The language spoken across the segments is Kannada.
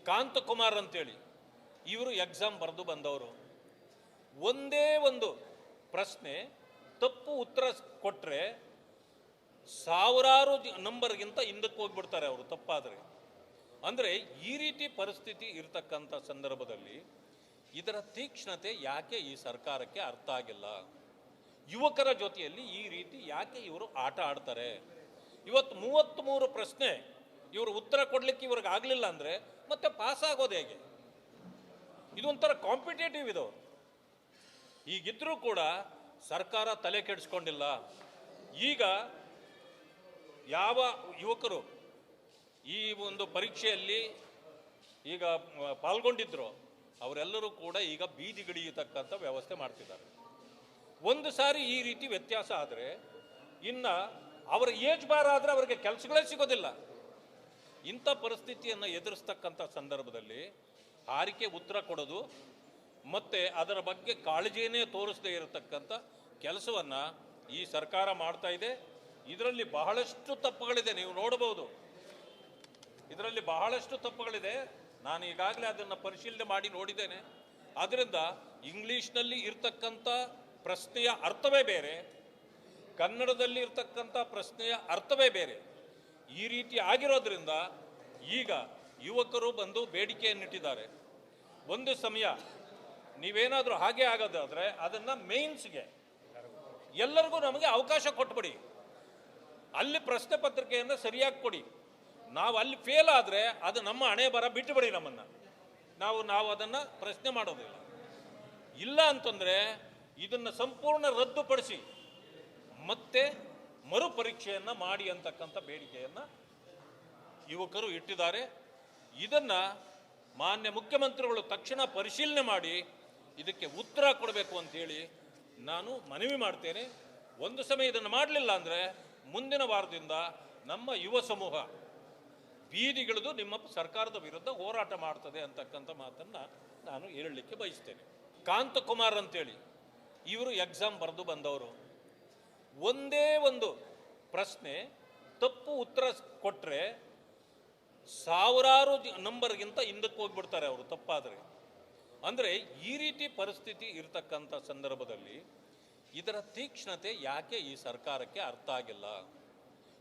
ಕಾಂತಕುಮಾರ್ ಅಂತೇಳಿ ಇವರು ಎಕ್ಸಾಮ್ ಬರೆದು ಬಂದವರು. ಒಂದೇ ಒಂದು ಪ್ರಶ್ನೆ ತಪ್ಪು ಉತ್ತರ ಕೊಟ್ಟರೆ ಸಾವಿರಾರು ನಂಬರ್ಗಿಂತ ಹಿಂದಕ್ಕೆ ಹೋಗ್ಬಿಡ್ತಾರೆ ಅವರು ತಪ್ಪಾದರೆ. ಅಂದರೆ ಈ ರೀತಿ ಪರಿಸ್ಥಿತಿ ಇರತಕ್ಕಂಥ ಸಂದರ್ಭದಲ್ಲಿ ಇದರ ತೀಕ್ಷ್ಣತೆ ಯಾಕೆ ಈ ಸರ್ಕಾರಕ್ಕೆ ಅರ್ಥ ಆಗಿಲ್ಲ? ಯುವಕರ ಜೊತೆಯಲ್ಲಿ ಈ ರೀತಿ ಯಾಕೆ ಇವರು ಆಟ ಆಡ್ತಾರೆ? ಇವತ್ತು 33 ಪ್ರಶ್ನೆ ಇವರು ಉತ್ತರ ಕೊಡಲಿಕ್ಕೆ ಇವ್ರಿಗೆ ಆಗಲಿಲ್ಲ ಅಂದರೆ ಮತ್ತೆ ಪಾಸ್ ಆಗೋದು ಹೇಗೆ? ಇದೊಂಥರ ಕಾಂಪಿಟೇಟಿವ್ ಇದು. ಈಗಿದ್ರೂ ಕೂಡ ಸರ್ಕಾರ ತಲೆ ಕೆಡಿಸ್ಕೊಂಡಿಲ್ಲ. ಈಗ ಯಾವ ಯುವಕರು ಈ ಒಂದು ಪರೀಕ್ಷೆಯಲ್ಲಿ ಈಗ ಪಾಲ್ಗೊಂಡಿದ್ರು ಅವರೆಲ್ಲರೂ ಕೂಡ ಈಗ ಬೀದಿಗಿಳಿಯತಕ್ಕಂಥ ವ್ಯವಸ್ಥೆ ಮಾಡ್ತಿದ್ದಾರೆ. ಒಂದು ಸಾರಿ ಈ ರೀತಿ ವ್ಯತ್ಯಾಸ ಆದರೆ ಇನ್ನು ಅವರ ಏಜ್ ಬಾರ್ ಆದರೆ ಅವರಿಗೆ ಕೆಲಸಗಳೇ ಸಿಗೋದಿಲ್ಲ. ಇಂಥ ಪರಿಸ್ಥಿತಿಯನ್ನು ಎದುರಿಸ್ತಕ್ಕಂಥ ಸಂದರ್ಭದಲ್ಲಿ ಹಾರಿಕೆ ಉತ್ತರ ಕೊಡೋದು ಮತ್ತು ಅದರ ಬಗ್ಗೆ ಕಾಳಜಿಯೇ ತೋರಿಸದೇ ಇರತಕ್ಕಂಥ ಕೆಲಸವನ್ನು ಈ ಸರ್ಕಾರ ಮಾಡ್ತಾ ಇದೆ. ಇದರಲ್ಲಿ ಬಹಳಷ್ಟು ತಪ್ಪುಗಳಿದೆ, ನೀವು ನೋಡಬಹುದು. ಇದರಲ್ಲಿ ಬಹಳಷ್ಟು ತಪ್ಪುಗಳಿದೆ. ನಾನು ಈಗಾಗಲೇ ಅದನ್ನು ಪರಿಶೀಲನೆ ಮಾಡಿ ನೋಡಿದ್ದೇನೆ. ಆದ್ದರಿಂದ ಇಂಗ್ಲೀಷ್ನಲ್ಲಿ ಇರ್ತಕ್ಕಂಥ ಪ್ರಶ್ನೆಯ ಅರ್ಥವೇ ಬೇರೆ, ಕನ್ನಡದಲ್ಲಿ ಇರ್ತಕ್ಕಂಥ ಪ್ರಶ್ನೆಯ ಅರ್ಥವೇ ಬೇರೆ. ಈ ರೀತಿ ಆಗಿರೋದ್ರಿಂದ ಈಗ ಯುವಕರು ಬಂದು ಬೇಡಿಕೆಯನ್ನಿಟ್ಟಿದ್ದಾರೆ. ಒಂದು ಸಮಯ ನೀವೇನಾದರೂ ಹಾಗೆ ಆಗೋದಾದರೆ ಅದನ್ನು ಮೇನ್ಸ್ಗೆ ಎಲ್ಲರಿಗೂ ನಮಗೆ ಅವಕಾಶ ಕೊಟ್ಬಿಡಿ. ಅಲ್ಲಿ ಪ್ರಶ್ನೆ ಪತ್ರಿಕೆಯನ್ನು ಸರಿಯಾಗಿ ಕೊಡಿ. ನಾವು ಅಲ್ಲಿ ಫೇಲ್ ಆದರೆ ಅದು ನಮ್ಮ ಹಣೆ ಬರ ಬಿಟ್ಟುಬಿಡಿ, ನಮ್ಮನ್ನು ನಾವು ಅದನ್ನು ಪ್ರಶ್ನೆ ಮಾಡೋದಿಲ್ಲ. ಇಲ್ಲ ಅಂತಂದರೆ ಇದನ್ನು ಸಂಪೂರ್ಣ ರದ್ದುಪಡಿಸಿ ಮತ್ತೆ ಮರುಪರೀಕ್ಷೆಯನ್ನು ಮಾಡಿ ಅಂತಕ್ಕಂಥ ಬೇಡಿಕೆಯನ್ನು ಯುವಕರು ಇಟ್ಟಿದ್ದಾರೆ. ಇದನ್ನು ಮಾನ್ಯ ಮುಖ್ಯಮಂತ್ರಿಗಳು ತಕ್ಷಣ ಪರಿಶೀಲನೆ ಮಾಡಿ ಇದಕ್ಕೆ ಉತ್ತರ ಕೊಡಬೇಕು ಅಂತೇಳಿ ನಾನು ಮನವಿ ಮಾಡ್ತೇನೆ. ಒಂದು ಸಮಯ ಇದನ್ನು ಮಾಡಲಿಲ್ಲ ಅಂದರೆ ಮುಂದಿನ ವಾರದಿಂದ ನಮ್ಮ ಯುವ ಸಮೂಹ ಬೀದಿಗಿಳಿದು ನಿಮ್ಮ ಸರ್ಕಾರದ ವಿರುದ್ಧ ಹೋರಾಟ ಮಾಡ್ತದೆ ಅಂತಕ್ಕಂಥ ಮಾತನ್ನು ನಾನು ಹೇಳಲಿಕ್ಕೆ ಬಯಸ್ತೇನೆ. ಕಾಂತಕುಮಾರ್ ಅಂತೇಳಿ ಇವರು ಎಕ್ಸಾಮ್ ಬರೆದು ಬಂದವರು. ಒಂದೇ ಒಂದು ಪ್ರಶ್ನೆ ತಪ್ಪು ಉತ್ತರ ಕೊಟ್ಟರೆ ಸಾವಿರಾರು ನಂಬರ್ಗಿಂತ ಹಿಂದಕ್ಕೆ ಹೋಗ್ಬಿಡ್ತಾರೆ ಅವರು ತಪ್ಪಾದರೆ. ಅಂದರೆ ಈ ರೀತಿ ಪರಿಸ್ಥಿತಿ ಇರತಕ್ಕಂಥ ಸಂದರ್ಭದಲ್ಲಿ ಇದರ ತೀಕ್ಷ್ಣತೆ ಯಾಕೆ ಈ ಸರ್ಕಾರಕ್ಕೆ ಅರ್ಥ ಆಗಿಲ್ಲ?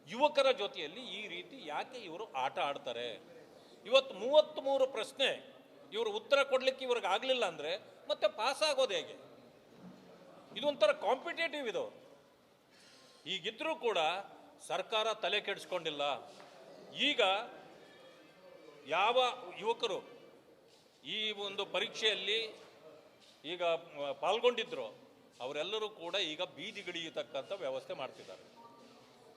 ಯುವಕರ ಜೊತೆಯಲ್ಲಿ ಈ ರೀತಿ ಯಾಕೆ ಇವರು ಆಟ ಆಡ್ತಾರೆ? ಇವತ್ತು 33 ಪ್ರಶ್ನೆ ಇವರು ಉತ್ತರ ಕೊಡಲಿಕ್ಕೆ ಇವ್ರಿಗೆ ಆಗಲಿಲ್ಲ ಅಂದರೆ ಮತ್ತೆ ಪಾಸ್ ಆಗೋದು ಹೇಗೆ? ಇದೊಂಥರ ಕಾಂಪಿಟೇಟಿವ್ ಇದು. ಈಗಿದ್ರೂ ಕೂಡ ಸರ್ಕಾರ ತಲೆ ಕೆಡಿಸ್ಕೊಂಡಿಲ್ಲ. ಈಗ ಯಾವ ಯುವಕರು ಈ ಒಂದು ಪರೀಕ್ಷೆಯಲ್ಲಿ ಈಗ ಪಾಲ್ಗೊಂಡಿದ್ರು ಅವರೆಲ್ಲರೂ ಕೂಡ ಈಗ ಬೀದಿಗಿಳಿಯತಕ್ಕಂಥ ವ್ಯವಸ್ಥೆ ಮಾಡ್ತಿದ್ದಾರೆ.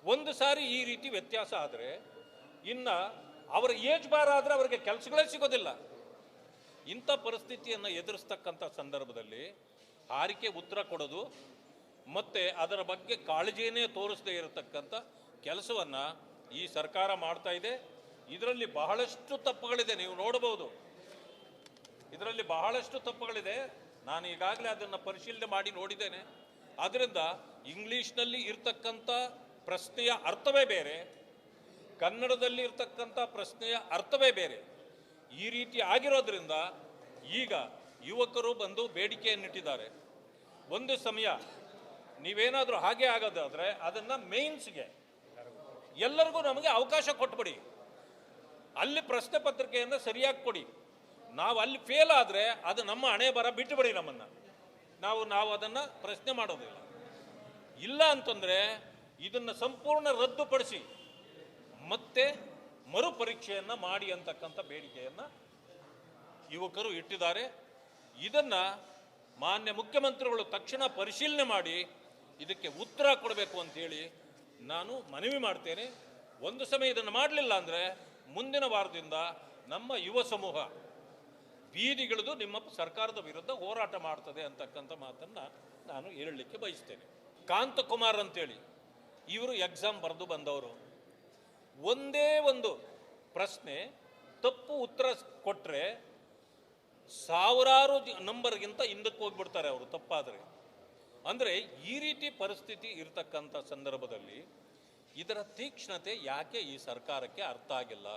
ಒಂದು ಸಾರಿ ಈ ರೀತಿ ವ್ಯತ್ಯಾಸ ಆದರೆ ಇನ್ನು ಅವರ ಏಜ್ ಬಾರ್ ಆದರೆ ಅವರಿಗೆ ಕೆಲಸಗಳೇ ಸಿಗೋದಿಲ್ಲ. ಇಂಥ ಪರಿಸ್ಥಿತಿಯನ್ನು ಎದುರಿಸ್ತಕ್ಕಂಥ ಸಂದರ್ಭದಲ್ಲಿ ಹಾರಿಕೆ ಉತ್ತರ ಕೊಡೋದು ಮತ್ತು ಅದರ ಬಗ್ಗೆ ಕಾಳಜಿಯೇ ತೋರಿಸದೇ ಇರತಕ್ಕಂಥ ಕೆಲಸವನ್ನು ಈ ಸರ್ಕಾರ ಮಾಡ್ತಾ ಇದೆ. ಇದರಲ್ಲಿ ಬಹಳಷ್ಟು ತಪ್ಪುಗಳಿದೆ, ನೀವು ನೋಡಬಹುದು. ಇದರಲ್ಲಿ ಬಹಳಷ್ಟು ತಪ್ಪುಗಳಿದೆ. ನಾನು ಈಗಾಗಲೇ ಅದನ್ನು ಪರಿಶೀಲನೆ ಮಾಡಿ ನೋಡಿದ್ದೇನೆ. ಆದ್ದರಿಂದ ಇಂಗ್ಲೀಷ್ನಲ್ಲಿ ಇರ್ತಕ್ಕಂಥ ಪ್ರಶ್ನೆಯ ಅರ್ಥವೇ ಬೇರೆ, ಕನ್ನಡದಲ್ಲಿ ಇರ್ತಕ್ಕಂಥ ಪ್ರಶ್ನೆಯ ಅರ್ಥವೇ ಬೇರೆ. ಈ ರೀತಿ ಆಗಿರೋದ್ರಿಂದ ಈಗ ಯುವಕರು ಬಂದು ಬೇಡಿಕೆಯನ್ನಿಟ್ಟಿದ್ದಾರೆ. ಒಂದು ಸಮಯ ನೀವೇನಾದರೂ ಹಾಗೆ ಆಗೋದಾದರೆ ಅದನ್ನು ಮೇನ್ಸ್ಗೆ ಎಲ್ಲರಿಗೂ ನಮಗೆ ಅವಕಾಶ ಕೊಟ್ಬಿಡಿ. ಅಲ್ಲಿ ಪ್ರಶ್ನೆ ಪತ್ರಿಕೆಯನ್ನು ಸರಿಯಾಗಿ ಕೊಡಿ. ನಾವು ಅಲ್ಲಿ ಫೇಲ್ ಆದರೆ ಅದು ನಮ್ಮ ಹಣೆ ಬರ ಬಿಟ್ಟುಬಿಡಿ, ನಮ್ಮನ್ನು ನಾವು ಅದನ್ನು ಪ್ರಶ್ನೆ ಮಾಡೋದಿಲ್ಲ. ಇಲ್ಲ ಅಂತಂದರೆ ಇದನ್ನು ಸಂಪೂರ್ಣ ರದ್ದುಪಡಿಸಿ ಮತ್ತೆ ಮರುಪರೀಕ್ಷೆಯನ್ನು ಮಾಡಿ ಅಂತಕ್ಕಂಥ ಬೇಡಿಕೆಯನ್ನು ಯುವಕರು ಇಟ್ಟಿದ್ದಾರೆ. ಇದನ್ನು ಮಾನ್ಯ ಮುಖ್ಯಮಂತ್ರಿಗಳು ತಕ್ಷಣ ಪರಿಶೀಲನೆ ಮಾಡಿ ಇದಕ್ಕೆ ಉತ್ತರ ಕೊಡಬೇಕು ಅಂತೇಳಿ ನಾನು ಮನವಿ ಮಾಡ್ತೇನೆ. ಒಂದು ಸಮಯ ಇದನ್ನು ಮಾಡಲಿಲ್ಲ ಅಂದರೆ ಮುಂದಿನ ವಾರದಿಂದ ನಮ್ಮ ಯುವ ಸಮೂಹ ಬೀದಿಗಿಳಿದು ನಿಮ್ಮ ಸರ್ಕಾರದ ವಿರುದ್ಧ ಹೋರಾಟ ಮಾಡ್ತದೆ ಅಂತಕ್ಕಂಥ ಮಾತನ್ನು ನಾನು ಹೇಳಲಿಕ್ಕೆ ಬಯಸ್ತೇನೆ. ಕಾಂತಕುಮಾರ್ ಅಂತೇಳಿ ಇವರು ಎಕ್ಸಾಮ್ ಬರೆದು ಬಂದವರು. ಒಂದೇ ಒಂದು ಪ್ರಶ್ನೆ ತಪ್ಪು ಉತ್ತರ ಕೊಟ್ಟರೆ ಸಾವಿರಾರು ನಂಬರ್ಗಿಂತ ಹಿಂದಕ್ಕೆ ಹೋಗ್ಬಿಡ್ತಾರೆ ಅವರು ತಪ್ಪಾದರೆ. ಅಂದರೆ ಈ ರೀತಿ ಪರಿಸ್ಥಿತಿ ಇರತಕ್ಕಂಥ ಸಂದರ್ಭದಲ್ಲಿ ಇದರ ತೀಕ್ಷ್ಣತೆ ಯಾಕೆ ಈ ಸರ್ಕಾರಕ್ಕೆ ಅರ್ಥ ಆಗಿಲ್ಲ?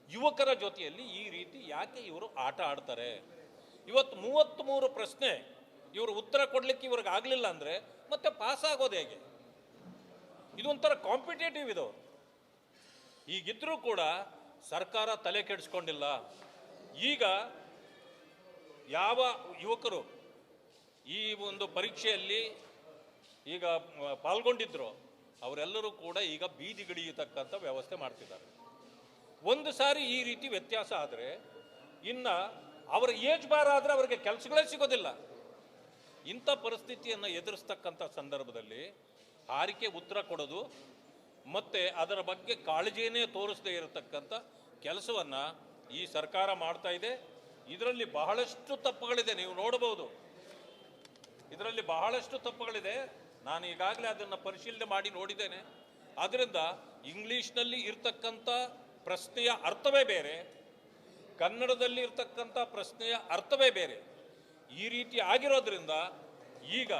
ಯುವಕರ ಜೊತೆಯಲ್ಲಿ ಈ ರೀತಿ ಯಾಕೆ ಇವರು ಆಟ ಆಡ್ತಾರೆ? ಇವತ್ತು 33 ಪ್ರಶ್ನೆ ಇವರು ಉತ್ತರ ಕೊಡ್ಲಿಕ್ಕೆ ಇವ್ರಿಗೆ ಆಗಲಿಲ್ಲ ಅಂದರೆ ಮತ್ತೆ ಪಾಸ್ ಆಗೋದು ಹೇಗೆ? ಇದೊಂಥರ ಕಾಂಪಿಟೇಟಿವ್ ಇದು. ಈಗಿದ್ರೂ ಕೂಡ ಸರ್ಕಾರ ತಲೆ ಕೆಡಿಸ್ಕೊಂಡಿಲ್ಲ. ಈಗ ಯಾವ ಯುವಕರು ಈ ಒಂದು ಪರೀಕ್ಷೆಯಲ್ಲಿ ಈಗ ಪಾಲ್ಗೊಂಡಿದ್ರು ಅವರೆಲ್ಲರೂ ಕೂಡ ಈಗ ಬೀದಿಗಿಳಿಯತಕ್ಕಂಥ ವ್ಯವಸ್ಥೆ ಮಾಡ್ತಿದ್ದಾರೆ. ಒಂದು ಸಾರಿ ಈ ರೀತಿ ವ್ಯತ್ಯಾಸ ಆದರೆ ಇನ್ನು ಅವರ ಏಜ್ ಬಾರ್ ಆದರೆ ಅವರಿಗೆ ಕೆಲಸಗಳೇ ಸಿಗೋದಿಲ್ಲ. ಇಂಥ ಪರಿಸ್ಥಿತಿಯನ್ನು ಎದುರಿಸ್ತಕ್ಕಂಥ ಸಂದರ್ಭದಲ್ಲಿ ಹಾರಿಕೆ ಉತ್ತರ ಕೊಡೋದು ಮತ್ತು ಅದರ ಬಗ್ಗೆ ಕಾಳಜಿಯೇ ತೋರಿಸದೇ ಇರತಕ್ಕಂಥ ಕೆಲಸವನ್ನು ಈ ಸರ್ಕಾರ ಮಾಡ್ತಾ ಇದೆ. ಇದರಲ್ಲಿ ಬಹಳಷ್ಟು ತಪ್ಪುಗಳಿದೆ, ನೀವು ನೋಡಬಹುದು. ಇದರಲ್ಲಿ ಬಹಳಷ್ಟು ತಪ್ಪುಗಳಿದೆ. ನಾನು ಈಗಾಗಲೇ ಅದನ್ನು ಪರಿಶೀಲನೆ ಮಾಡಿ ನೋಡಿದ್ದೇನೆ. ಆದ್ದರಿಂದ ಇಂಗ್ಲೀಷ್ನಲ್ಲಿ ಇರ್ತಕ್ಕಂಥ ಪ್ರಶ್ನೆಯ ಅರ್ಥವೇ ಬೇರೆ, ಕನ್ನಡದಲ್ಲಿ ಇರ್ತಕ್ಕಂಥ ಪ್ರಶ್ನೆಯ ಅರ್ಥವೇ ಬೇರೆ. ಈ ರೀತಿ ಆಗಿರೋದ್ರಿಂದ ಈಗ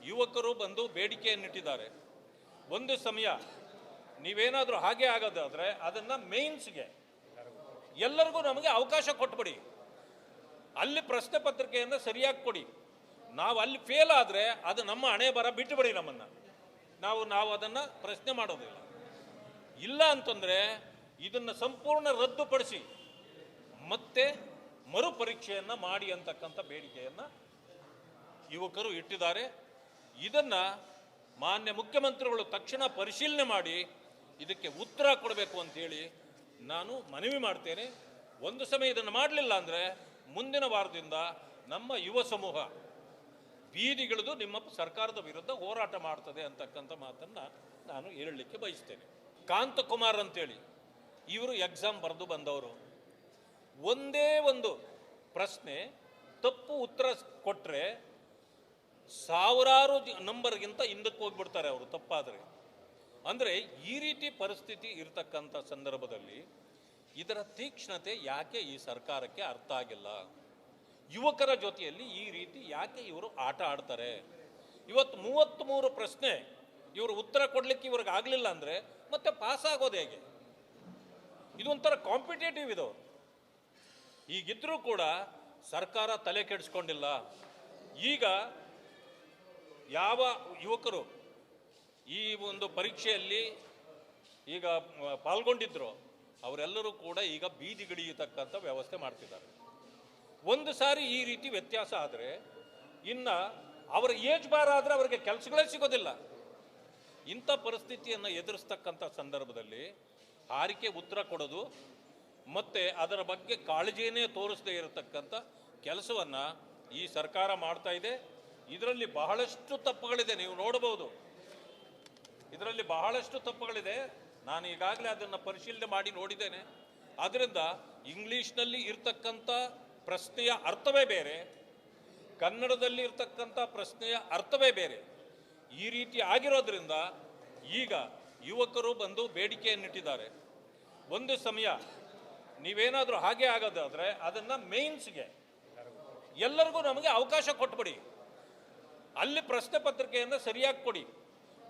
ಯುವಕರು ಬಂದು ಬೇಡಿಕೆಯನ್ನಿಟ್ಟಿದ್ದಾರೆ. ಒಂದು ಸಮಯ ನೀವೇನಾದರೂ ಹಾಗೆ ಆಗೋದಾದರೆ ಅದನ್ನು ಮೇನ್ಸ್ಗೆ ಎಲ್ಲರಿಗೂ ನಮಗೆ ಅವಕಾಶ ಕೊಟ್ಬಿಡಿ. ಅಲ್ಲಿ ಪ್ರಶ್ನೆ ಪತ್ರಿಕೆಯನ್ನು ಸರಿಯಾಗಿ ಕೊಡಿ. ನಾವು ಅಲ್ಲಿ ಫೇಲ್ ಆದರೆ ಅದು ನಮ್ಮ ಹಣೆ ಬರ ಬಿಟ್ಟುಬಿಡಿ, ನಮ್ಮನ್ನು ನಾವು ಅದನ್ನು ಪ್ರಶ್ನೆ ಮಾಡೋದಿಲ್ಲ. ಇಲ್ಲ ಅಂತಂದರೆ ಇದನ್ನು ಸಂಪೂರ್ಣ ರದ್ದುಪಡಿಸಿ ಮತ್ತೆ ಮರುಪರೀಕ್ಷೆಯನ್ನು ಮಾಡಿ ಅಂತಕ್ಕಂಥ ಬೇಡಿಕೆಯನ್ನು ಯುವಕರು ಇಟ್ಟಿದ್ದಾರೆ. ಇದನ್ನು ಮಾನ್ಯ ಮುಖ್ಯಮಂತ್ರಿಗಳು ತಕ್ಷಣ ಪರಿಶೀಲನೆ ಮಾಡಿ ಇದಕ್ಕೆ ಉತ್ತರ ಕೊಡಬೇಕು ಅಂತೇಳಿ ನಾನು ಮನವಿ ಮಾಡ್ತೇನೆ. ಒಂದು ಸಮಯ ಇದನ್ನು ಮಾಡಲಿಲ್ಲ ಅಂದರೆ ಮುಂದಿನ ವಾರದಿಂದ ನಮ್ಮ ಯುವ ಸಮೂಹ ಬೀದಿಗಿಳಿದು ನಿಮ್ಮ ಸರ್ಕಾರದ ವಿರುದ್ಧ ಹೋರಾಟ ಮಾಡ್ತದೆ ಅಂತಕ್ಕಂಥ ಮಾತನ್ನು ನಾನು ಹೇಳಲಿಕ್ಕೆ ಬಯಸ್ತೇನೆ. ಕಾಂತಕುಮಾರ್ ಅಂತೇಳಿ ಇವರು ಎಕ್ಸಾಮ್ ಬರೆದು ಬಂದವರು. ಒಂದೇ ಒಂದು ಪ್ರಶ್ನೆ ತಪ್ಪು ಉತ್ತರ ಕೊಟ್ಟರೆ ಸಾವಿರಾರು ನಂಬರ್ಗಿಂತ ಹಿಂದಕ್ಕೆ ಹೋಗ್ಬಿಡ್ತಾರೆ ಅವರು ತಪ್ಪಾದರೆ. ಅಂದರೆ ಈ ರೀತಿ ಪರಿಸ್ಥಿತಿ ಇರತಕ್ಕಂಥ ಸಂದರ್ಭದಲ್ಲಿ ಇದರ ತೀಕ್ಷ್ಣತೆ ಯಾಕೆ ಈ ಸರ್ಕಾರಕ್ಕೆ ಅರ್ಥ ಆಗಿಲ್ಲ? ಯುವಕರ ಜೊತೆಯಲ್ಲಿ ಈ ರೀತಿ ಯಾಕೆ ಇವರು ಆಟ ಆಡ್ತಾರೆ? ಇವತ್ತು 33 ಪ್ರಶ್ನೆ ಇವರು ಉತ್ತರ ಕೊಡಲಿಕ್ಕೆ ಇವ್ರಿಗೆ ಆಗಲಿಲ್ಲ ಅಂದರೆ ಮತ್ತೆ ಪಾಸ್ ಆಗೋದು ಹೇಗೆ? ಇದೊಂಥರ ಕಾಂಪಿಟೇಟಿವ್ ಇದು. ಈಗಿದ್ರೂ ಕೂಡ ಸರ್ಕಾರ ತಲೆ ಕೆಡಿಸ್ಕೊಂಡಿಲ್ಲ. ಈಗ ಯಾವ ಯುವಕರು ಈ ಒಂದು ಪರೀಕ್ಷೆಯಲ್ಲಿ ಈಗ ಪಾಲ್ಗೊಂಡಿದ್ರು ಅವರೆಲ್ಲರೂ ಕೂಡ ಈಗ ಬೀದಿಗಿಳಿಯತಕ್ಕಂಥ ವ್ಯವಸ್ಥೆ ಮಾಡ್ತಿದ್ದಾರೆ. ಒಂದು ಸಾರಿ ಈ ರೀತಿ ವ್ಯತ್ಯಾಸ ಆದರೆ ಇನ್ನು ಅವರ ಏಜ್ ಬಾರ್ ಆದರೆ ಅವರಿಗೆ ಕೆಲಸಗಳೇ ಸಿಗೋದಿಲ್ಲ. ಇಂಥ ಪರಿಸ್ಥಿತಿಯನ್ನು ಎದುರಿಸ್ತಕ್ಕಂಥ ಸಂದರ್ಭದಲ್ಲಿ ಹಾರಿಕೆ ಉತ್ತರ ಕೊಡೋದು ಮತ್ತು ಅದರ ಬಗ್ಗೆ ಕಾಳಜಿಯೇ ತೋರಿಸದೇ ಇರತಕ್ಕಂಥ ಕೆಲಸವನ್ನು ಈ ಸರ್ಕಾರ ಮಾಡ್ತಾ ಇದೆ. ಇದರಲ್ಲಿ ಬಹಳಷ್ಟು ತಪ್ಪುಗಳಿದೆ, ನೀವು ನೋಡಬಹುದು. ಇದರಲ್ಲಿ ಬಹಳಷ್ಟು ತಪ್ಪುಗಳಿದೆ. ನಾನು ಈಗಾಗಲೇ ಅದನ್ನು ಪರಿಶೀಲನೆ ಮಾಡಿ ನೋಡಿದ್ದೇನೆ. ಆದ್ದರಿಂದ ಇಂಗ್ಲೀಷ್ನಲ್ಲಿ ಇರ್ತಕ್ಕಂಥ ಪ್ರಶ್ನೆಯ ಅರ್ಥವೇ ಬೇರೆ, ಕನ್ನಡದಲ್ಲಿ ಇರ್ತಕ್ಕಂಥ ಪ್ರಶ್ನೆಯ ಅರ್ಥವೇ ಬೇರೆ. ಈ ರೀತಿ ಆಗಿರೋದ್ರಿಂದ ಈಗ ಯುವಕರು ಬಂದು ಬೇಡಿಕೆಯನ್ನಿಟ್ಟಿದ್ದಾರೆ. ಒಂದು ಸಮಯ ನೀವೇನಾದರೂ ಹಾಗೆ ಆಗೋದಾದರೆ ಅದನ್ನು ಮೇನ್ಸ್ಗೆ ಎಲ್ಲರಿಗೂ ನಮಗೆ ಅವಕಾಶ ಕೊಟ್ಬಿಡಿ. ಅಲ್ಲಿ ಪ್ರಶ್ನೆ ಪತ್ರಿಕೆಯನ್ನು ಸರಿಯಾಗಿ ಕೊಡಿ.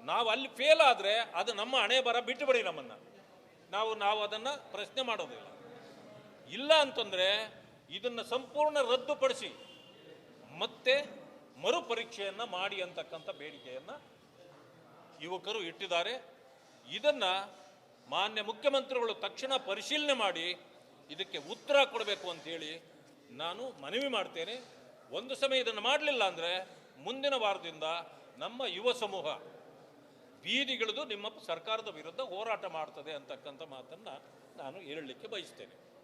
ನಾವು ಅಲ್ಲಿ ಫೇಲ್ ಆದರೆ ಅದು ನಮ್ಮ ಹಣೆ ಬರ ಬಿಟ್ಟುಬಿಡಿ, ನಮ್ಮನ್ನು ನಾವು ಅದನ್ನು ಪ್ರಶ್ನೆ ಮಾಡೋದಿಲ್ಲ. ಇಲ್ಲ ಅಂತಂದರೆ ಇದನ್ನು ಸಂಪೂರ್ಣ ರದ್ದುಪಡಿಸಿ ಮತ್ತೆ ಮರುಪರೀಕ್ಷೆಯನ್ನು ಮಾಡಿ ಅಂತಕ್ಕಂಥ ಬೇಡಿಕೆಯನ್ನು ಯುವಕರು ಇಟ್ಟಿದ್ದಾರೆ. ಇದನ್ನು ಮಾನ್ಯ ಮುಖ್ಯಮಂತ್ರಿಗಳು ತಕ್ಷಣ ಪರಿಶೀಲನೆ ಮಾಡಿ ಇದಕ್ಕೆ ಉತ್ತರ ಕೊಡಬೇಕು ಅಂತೇಳಿ ನಾನು ಮನವಿ ಮಾಡ್ತೇನೆ. ಒಂದು ಸಮಯ ಇದನ್ನು ಮಾಡಲಿಲ್ಲ ಅಂದರೆ ಮುಂದಿನ ವಾರದಿಂದ ನಮ್ಮ ಯುವ ಸಮೂಹ ಬೀದಿಗಿಳಿದು ನಿಮ್ಮ ಸರ್ಕಾರದ ವಿರುದ್ಧ ಹೋರಾಟ ಮಾಡ್ತದೆ ಅಂತಕ್ಕಂಥ ಮಾತನ್ನು ನಾನು ಹೇಳಲಿಕ್ಕೆ ಬಯಸ್ತೇನೆ.